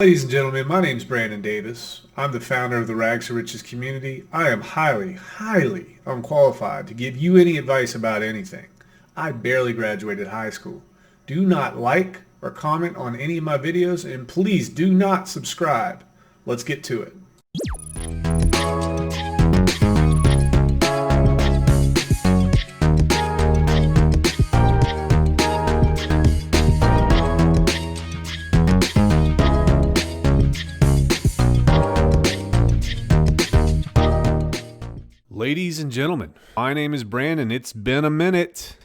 Ladies and gentlemen, my name is Brandon Davis. I'm the founder of the Rags to Riches community. I am highly unqualified to give you any advice about anything. I barely graduated high school. Do not like or comment on any of my videos, and please do not subscribe. Let's get to it. Ladies and gentlemen, my name is Brandon. It's been a minute.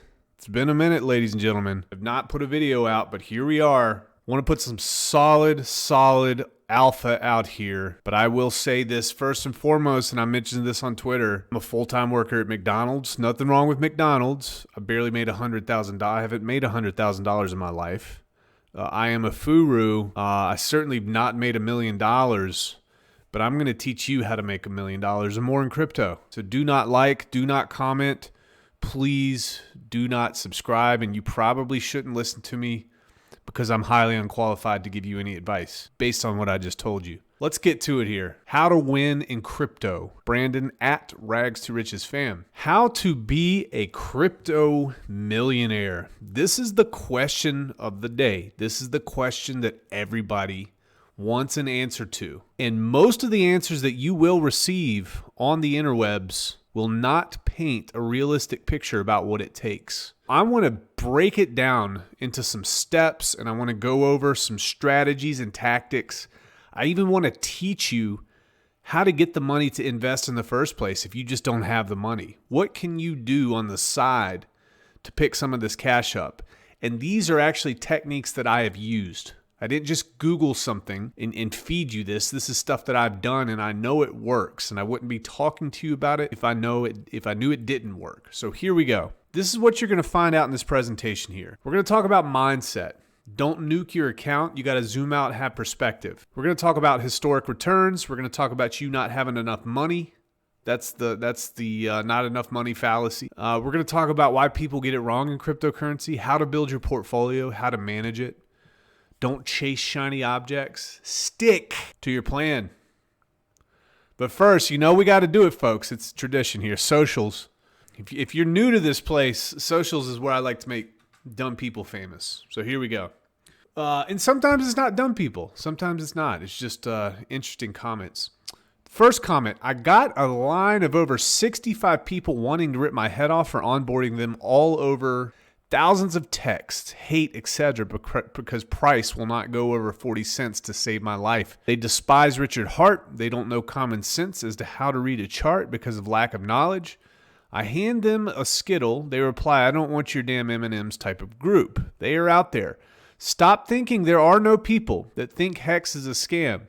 Ladies and gentlemen. I've not put a video out, but here we are. I want to put some solid alpha out here. But I will say this first and foremost, and I mentioned this on Twitter. I'm a full-time worker at McDonald's. Nothing wrong with McDonald's. I barely made $100,000. I haven't made $100,000 in my life. I am a furu. I certainly have not made $1 million. But I'm going to teach you how to make $1 million or more in crypto. So do not like, do not comment. Please do not subscribe. And you probably shouldn't listen to me because I'm highly unqualified to give you any advice based on what I just told you. Let's get to it here. How to win in crypto. Brandon at Rags to Riches fam. How to be a crypto millionaire. This is the question of the day. This is the question that everybody wants an answer to. And most of the answers that you will receive on the interwebs will not paint a realistic picture about what it takes. I want to break it down into some steps, and I want to go over some strategies and tactics. I even want to teach you how to get the money to invest in the first place if you just don't have the money. What can you do on the side to pick some of this cash up? And these are actually techniques that I have used. I didn't just Google something and feed you this. This is stuff that I've done and I know it works, and I wouldn't be talking to you about it if I knew it didn't work. So here we go. This is what you're going to find out in this presentation here. We're going to talk about mindset. Don't nuke your account. You got to zoom out and have perspective. We're going to talk about historic returns. We're going to talk about you not having enough money. That's the not enough money fallacy. We're going to talk about why people get it wrong in cryptocurrency, how to build your portfolio, how to manage it. Don't chase shiny objects. Stick to your plan. But first, you know we got to do it, folks. It's tradition here. Socials. If you're new to this place, socials is where I like to make dumb people famous. So here we go. And sometimes it's not dumb people. Sometimes it's not. It's just interesting comments. First comment, I got a line of over 65 people wanting to rip my head off for onboarding them all over thousands of texts, hate, etc. because price will not go over 40 cents to save my life. They despise Richard Hart. They don't know common sense as to how to read a chart because of lack of knowledge. I hand them a Skittle. They reply, I don't want your damn M&Ms type of group. They are out there. Stop thinking there are no people that think HEX is a scam.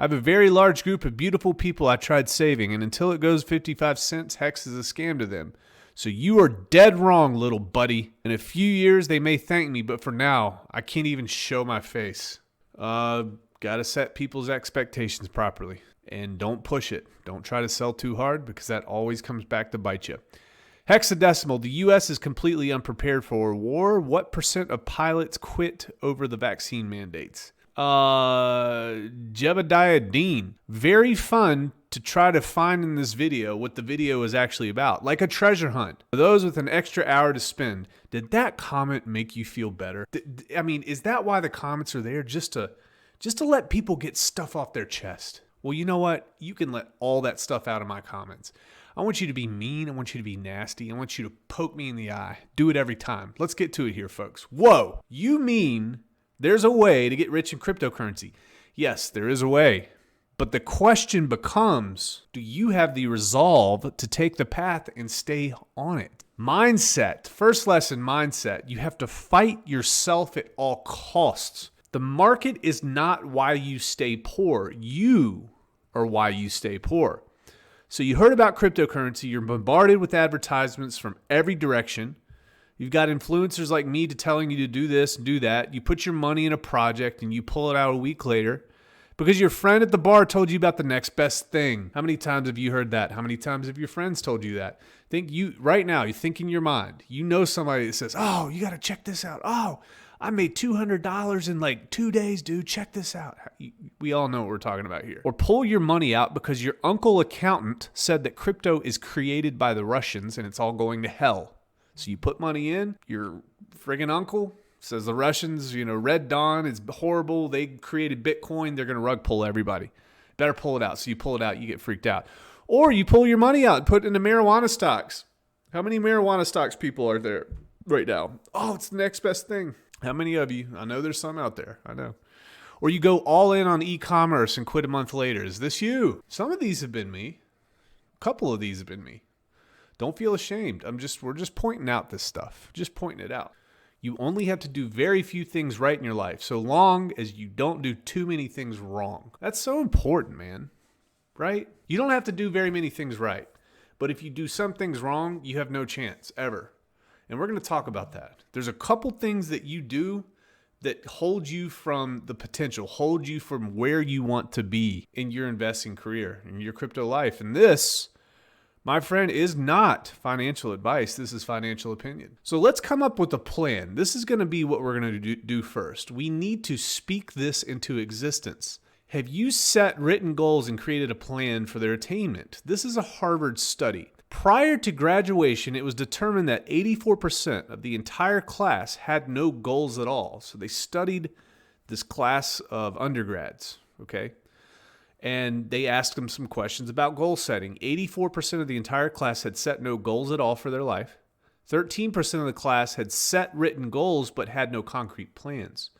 I have a very large group of beautiful people I tried saving, and until it goes 55 cents, HEX is a scam to them. So you are dead wrong, little buddy. In a few years, they may thank me, but for now, I can't even show my face. Gotta set people's expectations properly. And don't push it. Don't try to sell too hard because that always comes back to bite you. Hexadecimal, the U.S. is completely unprepared for war. What % of pilots quit over the vaccine mandates? Jebediah Dean. Very fun to try to find in this video what the video is actually about, like a treasure hunt. For those with an extra hour to spend, did that comment make you feel better? I mean, is that why the comments are there? Just to let people get stuff off their chest? Well, you know what? You can let all that stuff out of my comments. I want you to be mean. I want you to be nasty. I want you to poke me in the eye. Do it every time. Let's get to it here, folks. Whoa, you mean there's a way to get rich in cryptocurrency? Yes, there is a way. But the question becomes, do you have the resolve to take the path and stay on it? Mindset. First lesson, mindset. You have to fight yourself at all costs. The market is not why you stay poor. You are why you stay poor. So you heard about cryptocurrency. You're bombarded with advertisements from every direction. You've got influencers like me telling you to do this and do that. You put your money in a project and you pull it out a week later because your friend at the bar told you about the next best thing. How many times have you heard that? How many times have your friends told you that? Right now, you think in your mind, you know somebody that says, oh, you got to check this out. Oh, I made $200 in like 2 days, dude. Check this out. We all know what we're talking about here. Or pull your money out because your uncle accountant said that crypto is created by the Russians and it's all going to hell. So you put money in, your friggin' uncle says the Russians, Red Dawn is horrible. They created Bitcoin. They're going to rug pull everybody. Better pull it out. So you pull it out, you get freaked out. Or you pull your money out and put it into marijuana stocks. How many marijuana stocks people are there right now? Oh, it's the next best thing. How many of you? I know there's some out there. I know. Or you go all in on e-commerce and quit a month later. Is this you? Some of these have been me. A couple of these have been me. Don't feel ashamed. We're just pointing out this stuff. Just pointing it out. You only have to do very few things right in your life, so long as you don't do too many things wrong. That's so important, man. Right? You don't have to do very many things right. But if you do some things wrong, you have no chance, ever. And we're going to talk about that. There's a couple things that you do that hold you from the potential, hold you from where you want to be in your investing career, in your crypto life. And this, my friend, is not financial advice. This is financial opinion. So let's come up with a plan. This is going to be what we're going to do first. We need to speak this into existence. Have you set written goals and created a plan for their attainment? This is a Harvard study. Prior to graduation, it was determined that 84% of the entire class had no goals at all. So they studied this class of undergrads, okay? And they asked them some questions about goal setting. 84% of the entire class had set no goals at all for their life. 13% of the class had set written goals but had no concrete plans.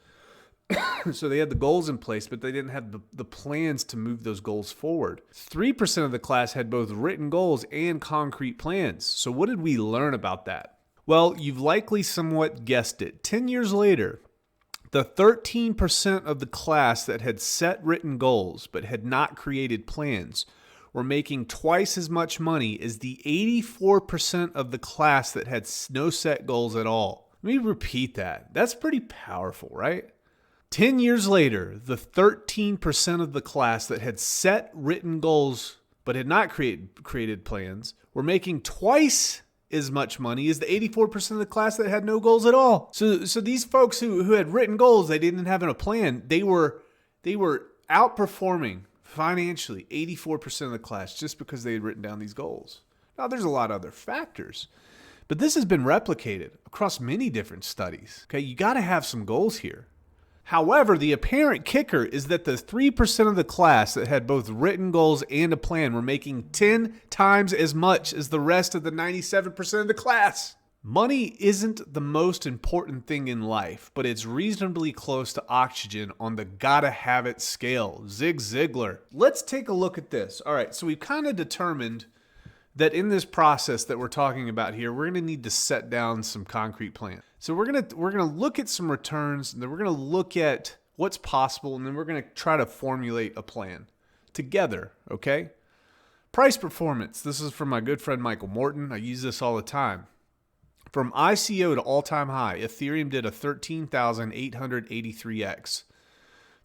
So they had the goals in place, but they didn't have the plans to move those goals forward. 3% of the class had both written goals and concrete plans. So what did we learn about that? Well, you've likely somewhat guessed it. 10 years later, the 13% of the class that had set written goals but had not created plans were making twice as much money as the 84% of the class that had no set goals at all. Let me repeat that. That's pretty powerful, right? 10 years later, the 13% of the class that had set written goals but had not created plans were making twice as much money as the 84% of the class that had no goals at all. So these folks who had written goals, they didn't have a plan. They were outperforming financially 84% of the class just because they had written down these goals. Now, there's a lot of other factors, but this has been replicated across many different studies. Okay, you got to have some goals here. However, the apparent kicker is that the 3% of the class that had both written goals and a plan were making 10 times as much as the rest of the 97% of the class. Money isn't the most important thing in life, but it's reasonably close to oxygen on the gotta have it scale. Zig Ziglar. Let's take a look at this. All right, so we've kind of determined that in this process that we're talking about here, we're going to need to set down some concrete plan. So we're going to look at some returns, and then we're going to look at what's possible, and then we're going to try to formulate a plan together, okay? Price performance. This is from my good friend Michael Morton. I use this all the time. From ICO to all-time high, Ethereum did a 13,883x.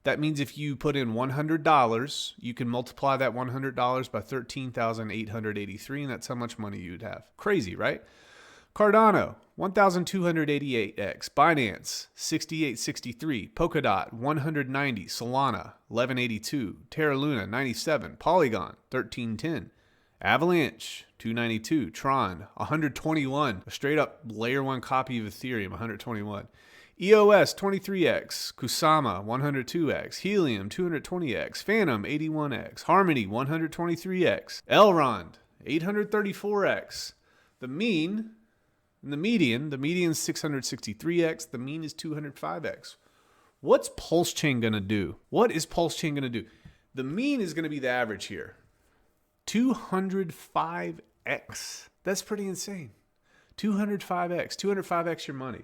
That means if you put in $100, you can multiply that $100 by 13,883, and that's how much money you'd have. Crazy, right? Cardano, 1,288x. Binance, 6863. Polkadot, 190. Solana, 1182. Terra Luna, 97. Polygon, 1310. Avalanche, 292. Tron, 121. A straight up layer 1 copy of Ethereum, 121. EOS 23x, Kusama 102x, Helium 220x, Phantom 81x, Harmony 123x, Elrond 834x. The median is 663x, the mean is 205x. What's PulseChain going to do? What is PulseChain going to do? The mean is going to be the average here. 205x. That's pretty insane. 205x your money.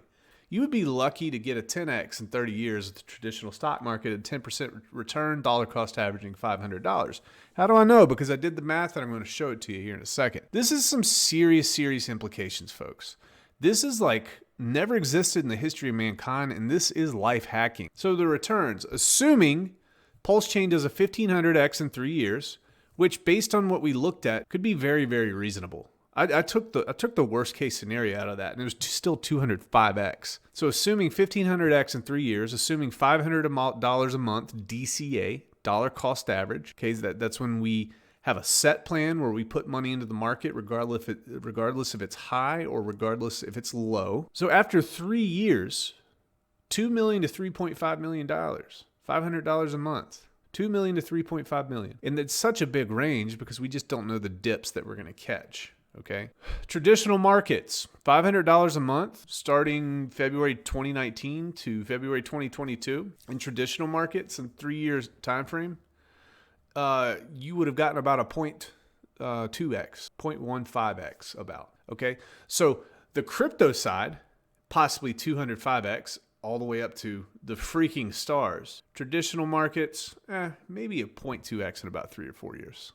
You would be lucky to get a 10x in 30 years at the traditional stock market at 10% return, dollar cost averaging $500. How do I know? Because I did the math and I'm going to show it to you here in a second. This is some serious implications, folks. This is like never existed in the history of mankind, and this is life hacking. So the returns, assuming PulseChain does a 1500x in 3 years, which based on what we looked at could be very, very reasonable. I took the worst case scenario out of that, and it was still 205x. So assuming 1500x in 3 years, assuming $500 a month DCA, dollar cost average. Okay, that's when we have a set plan where we put money into the market regardless if it's high or regardless if it's low. So after 3 years, $2 million to $3.5 million, $500 a month. $2 million to $3.5 million. And it's such a big range because we just don't know the dips that we're going to catch. Okay. Traditional markets, $500 a month starting February 2019 to February 2022. In traditional markets in 3 years time frame, you would have gotten about a 0.2x, 0.15x about. Okay. So the crypto side, possibly 205x, all the way up to the freaking stars. Traditional markets, maybe a 0.2x in about 3 or 4 years.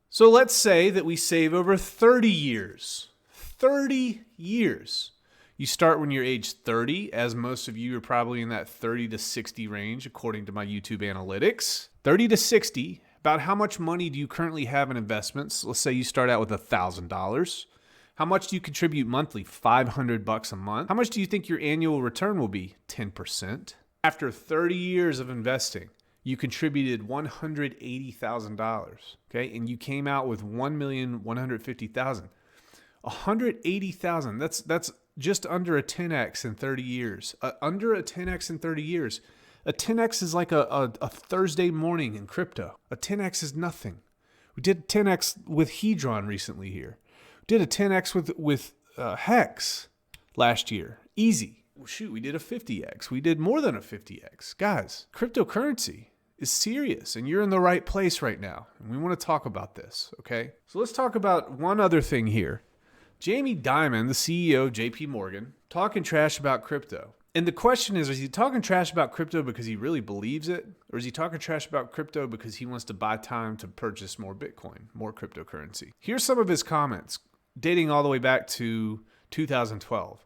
So let's say that we save over 30 years. 30 years. You start when you're age 30, as most of you are probably in that 30 to 60 range, according to my YouTube analytics. 30 to 60, about how much money do you currently have in investments? Let's say you start out with $1,000. How much do you contribute monthly? $500 a month. How much do you think your annual return will be? 10%. After 30 years of investing, you contributed $180,000. Okay, and you came out with $1,150,000. $180,000. That's just under a 10x in 30 years. Under a 10x in 30 years. A 10x is like a Thursday morning in crypto. A 10x is nothing. We did 10x with Hedron recently here. Did a 10x with HEX last year. Easy. Well, shoot, we did a 50x. We did more than a 50x. Guys, cryptocurrency is serious, and you're in the right place right now. And we want to talk about this, okay? So let's talk about one other thing here. Jamie Dimon, the CEO of JP Morgan, talking trash about crypto. And the question is he talking trash about crypto because he really believes it? Or is he talking trash about crypto because he wants to buy time to purchase more Bitcoin, more cryptocurrency? Here's some of his comments, dating all the way back to 2012.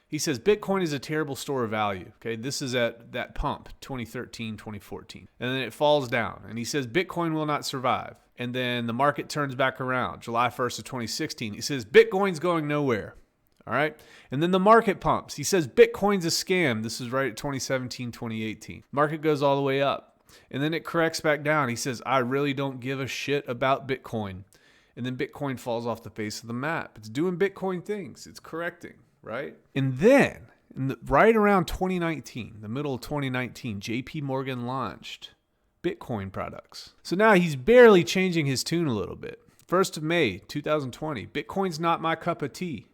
He says, Bitcoin is a terrible store of value. Okay, this is at that pump, 2013, 2014. And then it falls down. And he says, Bitcoin will not survive. And then the market turns back around, July 1st of 2016. He says, Bitcoin's going nowhere. All right. And then the market pumps. He says, Bitcoin's a scam. This is right at 2017, 2018. Market goes all the way up. And then it corrects back down. He says, I really don't give a shit about Bitcoin. And then Bitcoin falls off the face of the map. It's doing Bitcoin things. It's correcting, right? And then, right around 2019, the middle of 2019, JP Morgan launched Bitcoin products. So now he's barely changing his tune a little bit. 1st of May, 2020, Bitcoin's not my cup of tea.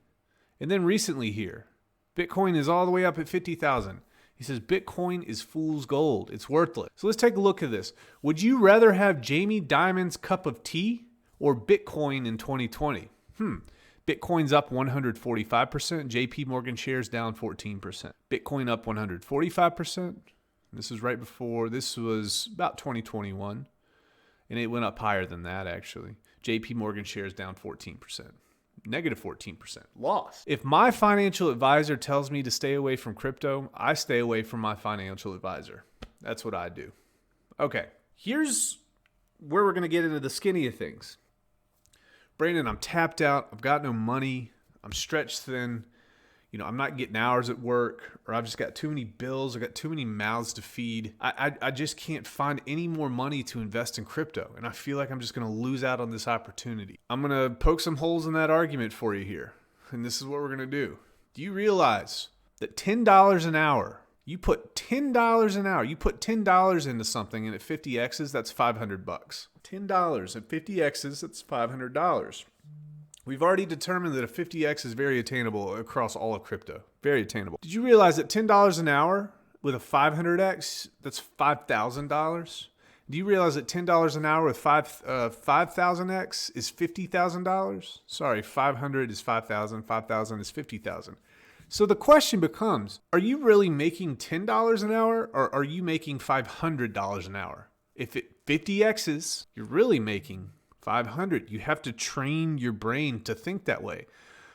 And then recently here, Bitcoin is all the way up at 50,000. He says, Bitcoin is fool's gold. It's worthless. So let's take a look at this. Would you rather have Jamie Dimon's cup of tea or Bitcoin in 2020? Bitcoin's up 145%. JP Morgan shares down 14%. Bitcoin up 145%. This is right before, this was about 2021. And it went up higher than that, actually. JP Morgan shares down 14%. Negative 14%. Loss. If my financial advisor tells me to stay away from crypto, I stay away from my financial advisor. That's what I do. Okay, here's where we're going to get into the skinny of things. Brandon, I'm tapped out. I've got no money. I'm stretched thin. I'm not getting hours at work, or I've just got too many bills. I've got too many mouths to feed. I just can't find any more money to invest in crypto, and I feel like I'm just going to lose out on this opportunity. I'm going to poke some holes in that argument for you here, and this is what we're going to do. Do you realize that $10 an hour, you put $10 an hour, you put $10 into something, and at 50x's, that's $500. $10 at 50x's, that's $500. We've already determined that a 50x is very attainable across all of crypto. Very attainable. Did you realize that $10 an hour with a 500x, that's $5,000? Do you realize that $10 an hour with 5,000x is $50,000? Sorry, 500 is 5,000, 5,000 is 50,000. So the question becomes, are you really making $10 an hour, or are you making $500 an hour? If it 50x's, you're really making 500. You have to train your brain to think that way.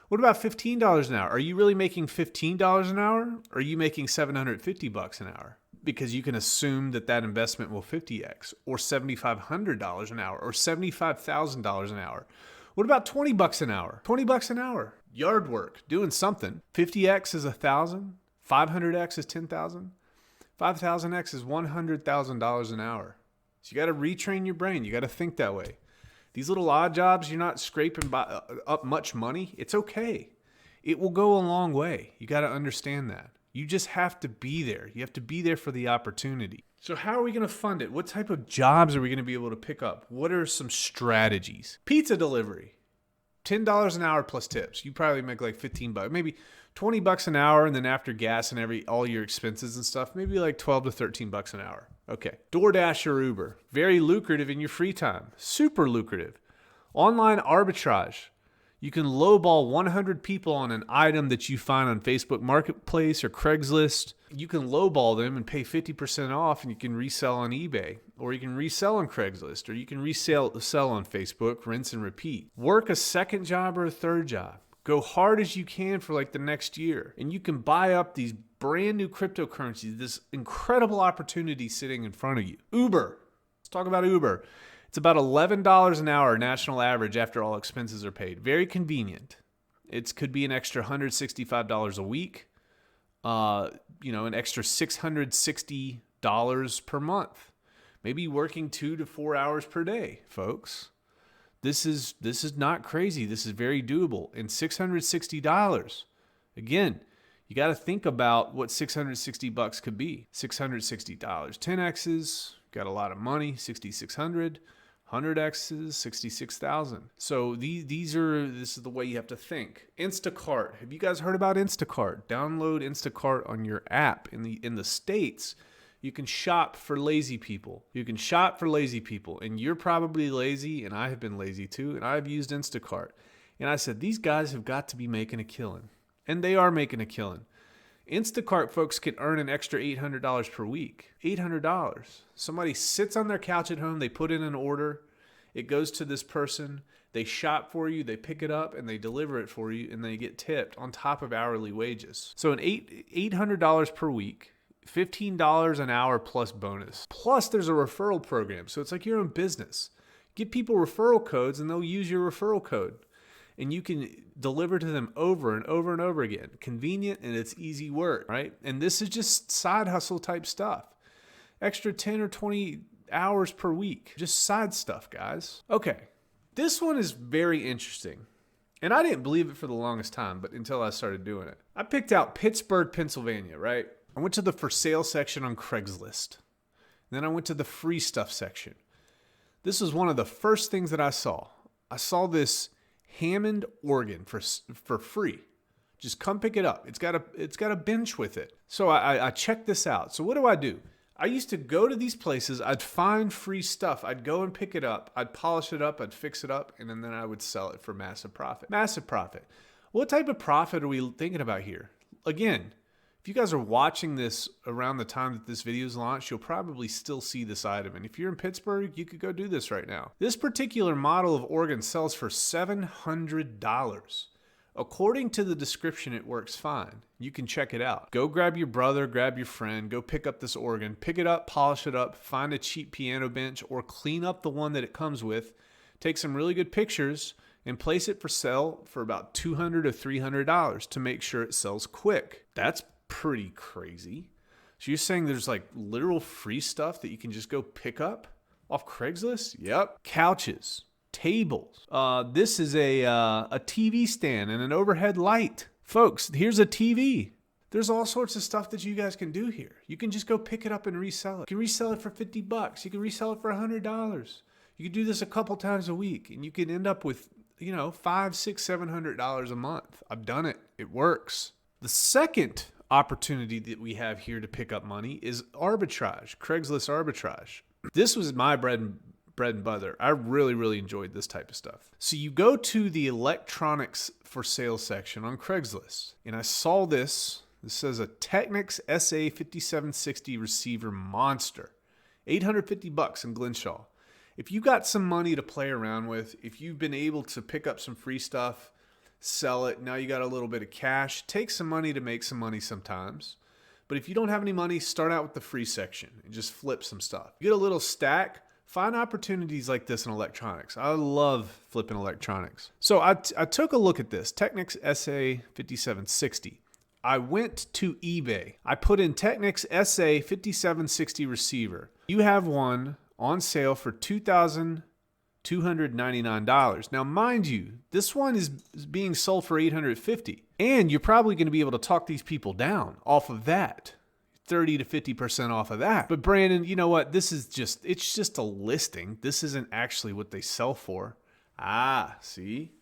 What about $15 an hour? Are you really making $15 an hour? Or are you making $750 an hour? Because you can assume that that investment will 50x, or $7,500 an hour, or $75,000 an hour. What about 20 bucks an hour? 20 bucks an hour. Yard work, doing something. 50x is 1,000. 500x is 10,000. 5,000x is $100,000 an hour. So you got to retrain your brain. You got to think that way. These little odd jobs, you're not scraping up much money. It's okay. It will go a long way. You got to understand that. You just have to be there. You have to be there for the opportunity. So how are we going to fund it? What type of jobs are we going to be able to pick up? What are some strategies? Pizza delivery, $10 an hour plus tips. You probably make like 15 bucks, maybe 20 bucks an hour. And then after gas and all your expenses and stuff, maybe like 12 to 13 bucks an hour. Okay. DoorDash or Uber, very lucrative in your free time. Super lucrative. Online arbitrage. You can lowball 100 people on an item that you find on Facebook Marketplace or Craigslist. You can lowball them and pay 50% off, and you can resell on eBay, or you can resell on Craigslist, or you can sell on Facebook, rinse and repeat. Work a second job or a third job. Go hard as you can for like the next year, and you can buy up these brand new cryptocurrencies, this incredible opportunity sitting in front of you. Uber. Let's talk about Uber. It's about $11 an hour national average after all expenses are paid. Very convenient. It could be an extra $165 a week, an extra $660 per month. Maybe working 2 to 4 hours per day, folks. This is not crazy. This is very doable. And $660. Again, you got to think about what $660 could be. $660. 10x's, got a lot of money, $6,600. 100x's, 66,000. So this is the way you have to think. Instacart. Have you guys heard about Instacart? Download Instacart on your app. In the States, you can shop for lazy people. And you're probably lazy, and I have been lazy too, and I've used Instacart. And I said, these guys have got to be making a killing. And they are making a killing. Instacart folks can earn an extra $800 per week. $800. Somebody sits on their couch at home, they put in an order, it goes to this person, they shop for you, they pick it up, and they deliver it for you, and they get tipped on top of hourly wages. So an $800 per week, $15 an hour plus bonus. Plus there's a referral program, so it's like your own business. Give people referral codes, and they'll use your referral code. And you can deliver to them over and over and over again. Convenient, and it's easy work, right? And this is just side hustle type stuff. Extra 10 or 20 hours per week. Just side stuff, guys. Okay, this one is very interesting. And I didn't believe it for the longest time, but until I started doing it. I picked out Pittsburgh, Pennsylvania, right? I went to the for sale section on Craigslist. And then I went to the free stuff section. This was one of the first things that I saw. I saw this Hammond organ for free. Just come pick it up. It's got a bench with it. So I checked this out. So what do? I used to go to these places. I'd find free stuff. I'd go and pick it up. I'd polish it up. I'd fix it up. And then I would sell it for massive profit. Massive profit. What type of profit are we thinking about here? Again, if you guys are watching this around the time that this video is launched, you'll probably still see this item. And if you're in Pittsburgh, you could go do this right now. This particular model of organ sells for $700. According to the description, it works fine. You can check it out. Go grab your brother, grab your friend, go pick up this organ, pick it up, polish it up, find a cheap piano bench, or clean up the one that it comes with, take some really good pictures, and place it for sale for about $200 or $300 to make sure it sells quick. That's pretty crazy. So you're saying there's like literal free stuff that you can just go pick up off Craigslist? Yep. Couches, tables. This is a TV stand and an overhead light. Folks, here's a TV. There's all sorts of stuff that you guys can do here. You can just go pick it up and resell it. You can resell it for $50. You can resell it for $100. You can do this a couple times a week, and you can end up with, $500, $600, $700 a month. I've done it. It works. The second opportunity that we have here to pick up money is arbitrage, Craigslist arbitrage. This was my bread and butter. I really, really enjoyed this type of stuff. So you go to the electronics for sale section on Craigslist, and I saw this. This says a Technics SA5760 receiver monster, $850 in Glenshaw. If you got some money to play around with, if you've been able to pick up some free stuff, sell it. Now you got a little bit of cash. Take some money to make some money sometimes. But if you don't have any money, start out with the free section and just flip some stuff. You get a little stack, Find opportunities like this in electronics. I love flipping electronics. So I took a look at this, Technics SA5760. I went to eBay. I put in Technics SA5760 receiver. You have one on sale for $2,299. Now, mind you, this one is being sold for $850. And you're probably going to be able to talk these people down off of that. 30 to 50% off of that. But Brandon, you know what? It's just a listing. This isn't actually what they sell for. See?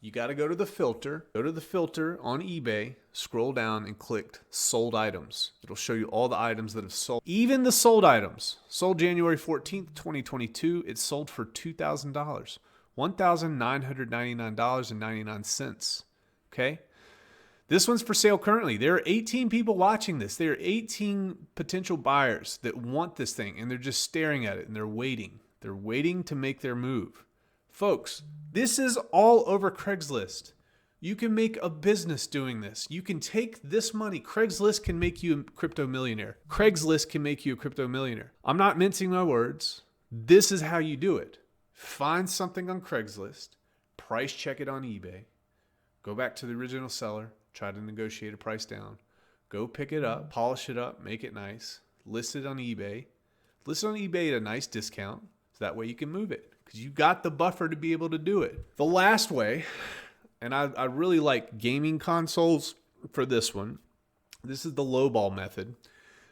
You got to go to the filter. Go to the filter on eBay, scroll down and click sold items. It'll show you all the items that have sold. Even the sold items. Sold January 14th, 2022. It's sold for $2,000. $1,999.99. Okay? This one's for sale currently. There are 18 people watching this. There are 18 potential buyers that want this thing, and they're just staring at it, and they're waiting. They're waiting to make their move. Folks, this is all over Craigslist. You can make a business doing this. You can take this money. Craigslist can make you a crypto millionaire. Craigslist can make you a crypto millionaire. I'm not mincing my words. This is how you do it. Find something on Craigslist, price check it on eBay, go back to the original seller, try to negotiate a price down, go pick it up, polish it up, make it nice, list it on eBay. List it on eBay at a nice discount, so that way you can move it. Because you got the buffer to be able to do it. The last way, and I really like gaming consoles for this one. This is the lowball method.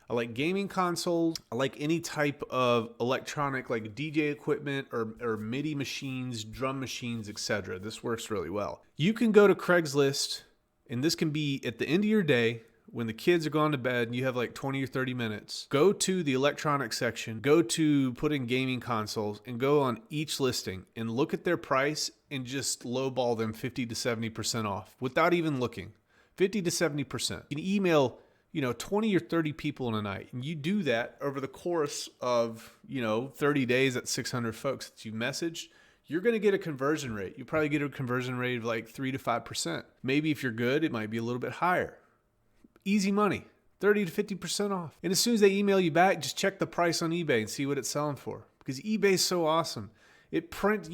I like gaming consoles. I like any type of electronic, like DJ equipment or MIDI machines, drum machines, etc. This works really well. You can go to Craigslist, and this can be at the end of your day, when the kids are gone to bed and you have like 20 or 30 minutes, go to the electronics section, go to put in gaming consoles, and go on each listing and look at their price and just lowball them 50 to 70% off without even looking. 50 to 70%. You can email, 20 or 30 people in a night. And you do that over the course of, 30 days at 600 folks that you messaged. You're going to get a conversion rate. You probably get a conversion rate of like 3 to 5%. Maybe if you're good, it might be a little bit higher. Easy money, 30 to 50% off. And as soon as they email you back, just check the price on eBay and see what it's selling for. Because eBay is so awesome. It prints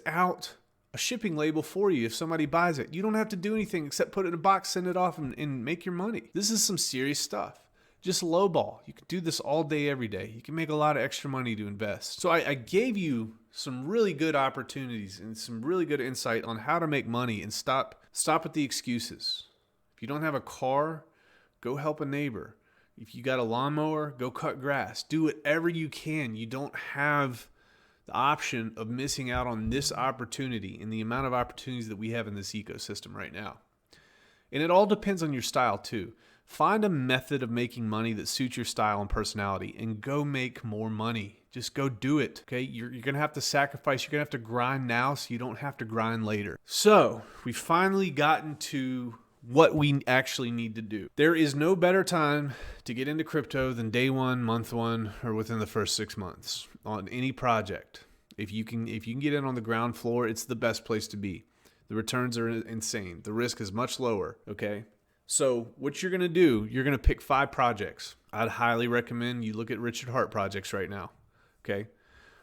out a shipping label for you if somebody buys it. You don't have to do anything except put it in a box, send it off, and make your money. This is some serious stuff. Just lowball. You can do this all day, every day. You can make a lot of extra money to invest. So I gave you some really good opportunities and some really good insight on how to make money and stop with the excuses. If you don't have a car, go help a neighbor. If you got a lawnmower, go cut grass. Do whatever you can. You don't have the option of missing out on this opportunity and the amount of opportunities that we have in this ecosystem right now. And it all depends on your style too. Find a method of making money that suits your style and personality and go make more money. Just go do it, okay? You're going to have to sacrifice. You're going to have to grind now so you don't have to grind later. So we've finally gotten to what we actually need to do. There is no better time to get into crypto than day one, month one, or within the first 6 months on any project. If you can get in on the ground floor, it's the best place to be. The returns are insane. The risk is much lower, okay? So what you're going to do, you're going to pick 5 projects. I'd highly recommend you look at Richard Hart projects right now, okay?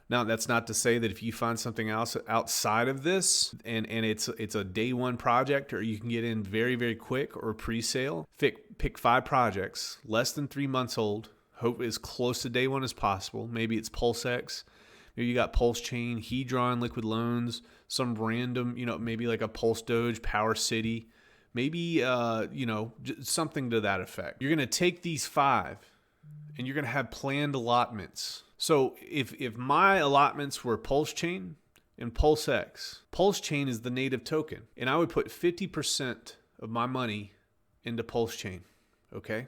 Now, that's not to say that if you find something else outside of this and it's a day one project or you can get in very, very quick or pre-sale, pick 5 projects, less than 3 months old, hope as close to day one as possible. Maybe it's PULSEX. Maybe you got Pulse Chain, Hedron, Liquid Loans, some random, maybe like a Pulse Doge, Power City, maybe, something to that effect. You're going to take these 5 and you're going to have planned allotments. So if my allotments were Pulse Chain and PULSEX, Pulse Chain is the native token, and I would put 50% of my money into Pulse Chain, okay?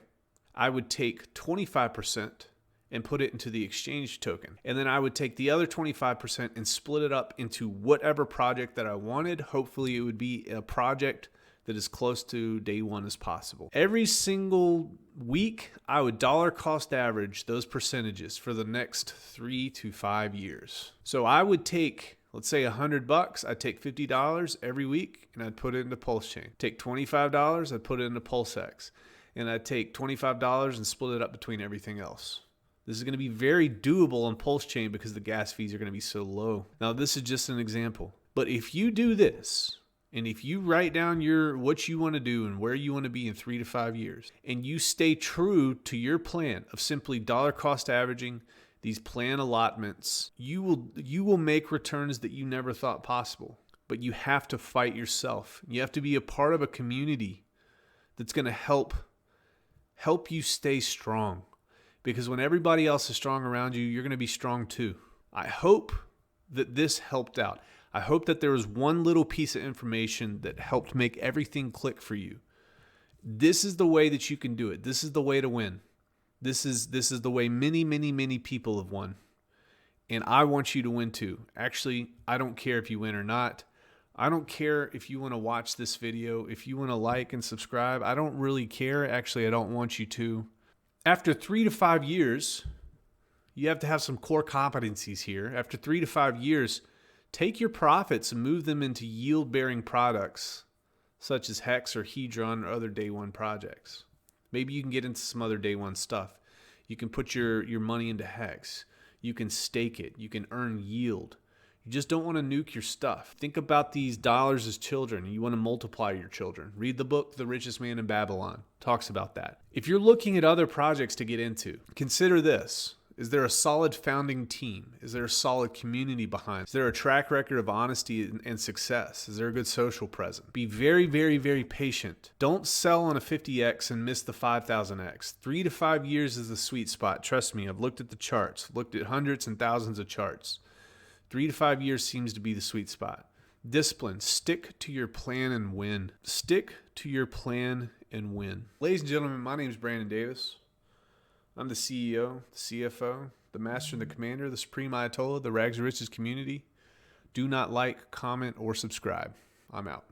I would take 25% and put it into the exchange token. And then I would take the other 25% and split it up into whatever project that I wanted. Hopefully it would be a project that is close to day one as possible. Every single week, I would dollar cost average those percentages for the next 3 to 5 years. So I would take, let's say $100, I'd take $50 every week and I'd put it into Pulse Chain. Take $25, I'd put it into PULSEX. And I'd take $25 and split it up between everything else. This is going to be very doable on Pulse Chain because the gas fees are going to be so low. Now, this is just an example. But if you do this, and if you write down what you want to do and where you want to be in 3 to 5 years, and you stay true to your plan of simply dollar cost averaging, these plan allotments, you will make returns that you never thought possible. But you have to fight yourself. You have to be a part of a community that's going to help you stay strong. Because when everybody else is strong around you, you're going to be strong too. I hope that this helped out. I hope that there was one little piece of information that helped make everything click for you. This is the way that you can do it. This is the way to win. This is the way many, many, many people have won. And I want you to win too. Actually, I don't care if you win or not. I don't care if you want to watch this video, if you want to like and subscribe. I don't really care. Actually, I don't want you to. After 3 to 5 years, you have to have some core competencies here. After 3 to 5 years, take your profits and move them into yield-bearing products, such as HEX or Hedron or other day one projects. Maybe you can get into some other day one stuff. You can put your money into HEX. You can stake it. You can earn yield. You just don't want to nuke your stuff. Think about these dollars as children. You want to multiply your children. Read the book, The Richest Man in Babylon. Talks about that. If you're looking at other projects to get into, consider this. Is there a solid founding team? Is there a solid community behind? Is there a track record of honesty and success? Is there a good social presence? Be very, very, very patient. Don't sell on a 50X and miss the 5000X. 3 to 5 years is the sweet spot. Trust me, I've looked at the charts, looked at hundreds and thousands of charts. 3 to 5 years seems to be the sweet spot. Discipline. Stick to your plan and win. Stick to your plan and win. Ladies and gentlemen, my name is Brandon Davis. I'm the CEO, the CFO, the Master and the Commander, the Supreme Ayatollah, the Rags to Riches community. Do not like, comment, or subscribe. I'm out.